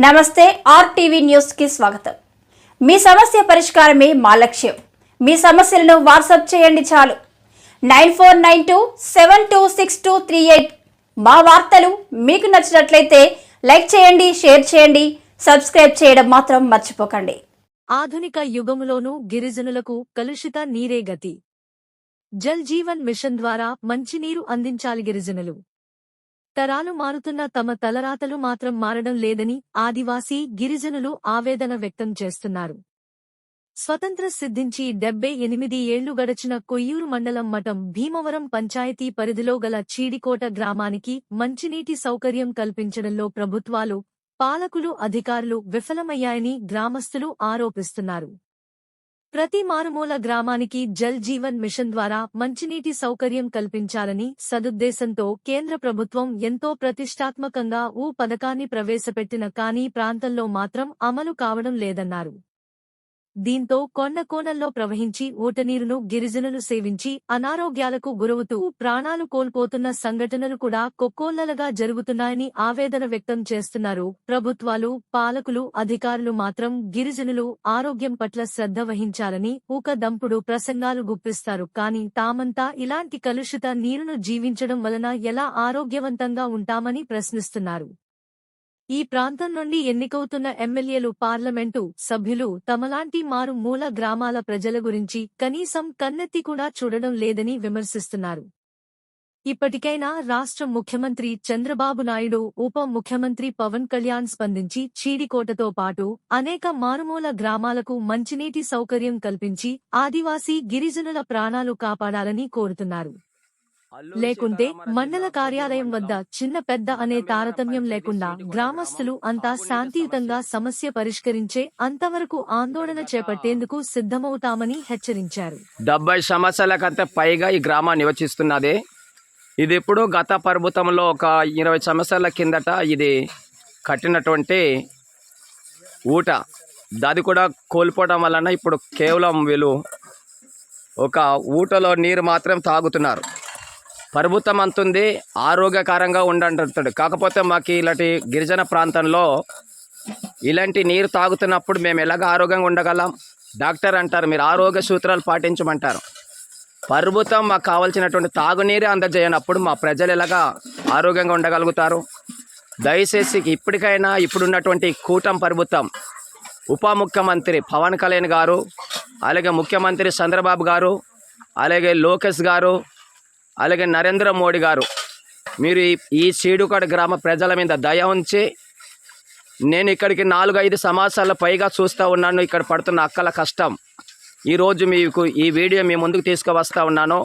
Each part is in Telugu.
నమస్తే ఆర్టీవీ న్యూస్ కి స్వాగతం. మీ సమస్య పరిష్కారమే మా లక్ష్యం. మీ సమస్యలను వాట్సాప్ చేయండి చాలు. 9492726238. మా వార్తలు మీకు నచ్చినట్లయితే లైక్ చేయండి, షేర్ చేయండి, సబ్స్క్రైబ్ చేయడం మాత్రం మర్చిపోకండి. ఆధునిక యుగములోనూ గిరిజనులకు కలుషిత నీరే గతి. జల్ జీవన్ మిషన్ ద్వారా మంచినీరు అందించాలి గిరిజనులు. తరాలు మారుతున్న తమ తలరాతలు మాత్రం మారడం లేదని ఆదివాసీ గిరిజనులు ఆవేదన వ్యక్తం చేస్తున్నారు. స్వతంత్ర సిద్ధించి 78 ఏళ్లు గడచిన కొయ్యూరు మండలం మఠం భీమవరం పంచాయతీ పరిధిలో గల చీడికోట గ్రామానికి మంచినీటి సౌకర్యం కల్పించడంలో ప్రభుత్వాలు, పాలకులు, అధికారులు విఫలమయ్యాయని గ్రామస్తులు ఆరోపిస్తున్నారు. ప్రతి మారుమూల గ్రామానికి జల్ జీవన్ మిషన్ ద్వారా మంచినీటి సౌకర్యం కల్పించాలని సదుద్దేశంతో కేంద్ర ప్రభుత్వం ఎంతో ప్రతిష్టాత్మకంగా పథకాన్ని ప్రవేశపెట్టిన కానీ ప్రాంతంలో మాత్రం అమలు కావడం లేదన్నారు. దీంతో కొండ కోణంలో ప్రవహించి ఊటనీరును గిరిజనులు సేవించి అనారోగ్యాలకు గురవుతూ ప్రాణాలు కోల్పోతున్న సంఘటనలు కూడా కొక్కోళ్లగా జరుగుతున్నాయని ఆవేదన వ్యక్తం చేస్తున్నారు. ప్రభుత్వాలు, పాలకులు, అధికారులు మాత్రం గిరిజనులు ఆరోగ్యం పట్ల శ్రద్ధ వహించాలని ఊకదంపుడు ప్రసంగాలు గుప్పిస్తారు. కానీ తామంతా ఇలాంటి కలుషిత నీరును జీవించడం వలన ఎలా ఆరోగ్యవంతంగా ఉంటామని ప్రశ్నిస్తున్నారు. ఈ ప్రాంతం నుండి ఎన్నికవుతున్న ఎమ్మెల్యేలు, పార్లమెంటు సభ్యులు తమలాంటి మారుమూల గ్రామాల ప్రజల గురించి కనీసం కన్నెత్తి కూడా చూడడం లేదని విమర్శిస్తున్నారు. ఇప్పటికైనా రాష్ట్ర ముఖ్యమంత్రి చంద్రబాబు నాయుడు, ఉప ముఖ్యమంత్రి పవన్ కళ్యాణ్ స్పందించి చీడికోటతో పాటు అనేక మారుమూల గ్రామాలకు మంచినీటి సౌకర్యం కల్పించి ఆదివాసీ గిరిజనుల ప్రాణాలు కాపాడాలని కోరుతున్నారు. లేకుంటే మండల కార్యాలయం వద్ద చిన్న పెద్ద అనే తారతమ్యం లేకుండా గ్రామస్తులు అంతా శాంతియుతంగా సమస్య పరిష్కరించే అంతవరకు ఆందోళన చేపట్టేందుకు సిద్ధమవుతామని హెచ్చరించారు. 70 సంవత్సరాలకంటే పైగా ఈ గ్రామం నివసిస్తున్నది. ఇది ఇప్పుడు గత ప్రభుత్వంలో ఒక 20 సంవత్సరాల కిందట ఇది కట్టినటువంటి ఊట, అది కూడా కోల్పోవడం వలన ఇప్పుడు కేవలం వీళ్ళు ఒక ఊటలో నీరు మాత్రం తాగుతున్నారు. ప్రభుత్వం అంతుంది ఆరోగ్యకరంగా ఉండంటాడు. కాకపోతే మాకు ఇలాంటి గిరిజన ప్రాంతంలో ఇలాంటి నీరు తాగుతున్నప్పుడు మేము ఎలాగ ఆరోగ్యంగా ఉండగలం? డాక్టర్ అంటారు మీరు ఆరోగ్య సూత్రాలు పాటించమంటారు. ప్రభుత్వం మాకు కావాల్సినటువంటి తాగునీరే అందజేయనప్పుడు మా ప్రజలు ఎలాగా ఆరోగ్యంగా ఉండగలుగుతారు? దయచేసి ఇప్పటికైనా ఇప్పుడున్నటువంటి కూటమి ప్రభుత్వం, ఉప ముఖ్యమంత్రి పవన్ కళ్యాణ్ గారు, అలాగే ముఖ్యమంత్రి చంద్రబాబు గారు, అలాగే లోకేష్ గారు, అలాగే నరేంద్ర మోడీ గారు, మీరు ఈ చీడుకోట గ్రామ ప్రజల మీద దయ ఉంచి, నేను ఇక్కడికి 4-5 సంవత్సరాల పైగా చూస్తూ ఉన్నాను ఇక్కడ పడుతున్న అక్కల కష్టం. ఈరోజు మీకు ఈ వీడియో మీ ముందుకు తీసుకువస్తూ ఉన్నాను.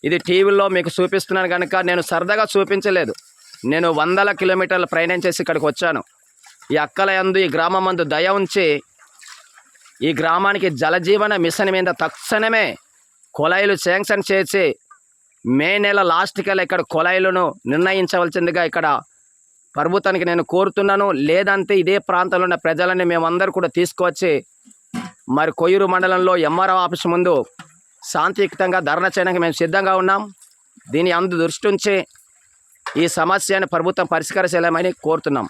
ఇది టీవీలో మీకు చూపిస్తున్నాను కనుక నేను సరదాగా చూపించలేదు. నేను 100 కిలోమీటర్ల ప్రయాణం చేసి ఇక్కడికి వచ్చాను. ఈ అక్కల యందు, ఈ గ్రామం మందు దయ ఉంచి ఈ గ్రామానికి జలజీవన మిషన్ మీద తక్షణమే కుళాయిలు శాంక్షన్ చేసి మే నెల లాస్ట్ కల్లా ఇక్కడ కుళాయిలను నిర్ణయించవలసిందిగా ఇక్కడ ప్రభుత్వానికి నేను కోరుతున్నాను. లేదంటే ఇదే ప్రాంతంలో ఉన్న ప్రజలని మేమందరూ కూడా తీసుకువచ్చి మరి కొయ్యూరు మండలంలో ఎంఆర్ఓ ఆఫీస్ ముందు శాంతియుతంగా ధర్నా చేయడానికి మేము సిద్ధంగా ఉన్నాం. దీని అందు దృష్టి ఉంచి ఈ సమస్యను ప్రభుత్వం పరిష్కరించాలని కోరుతున్నాం.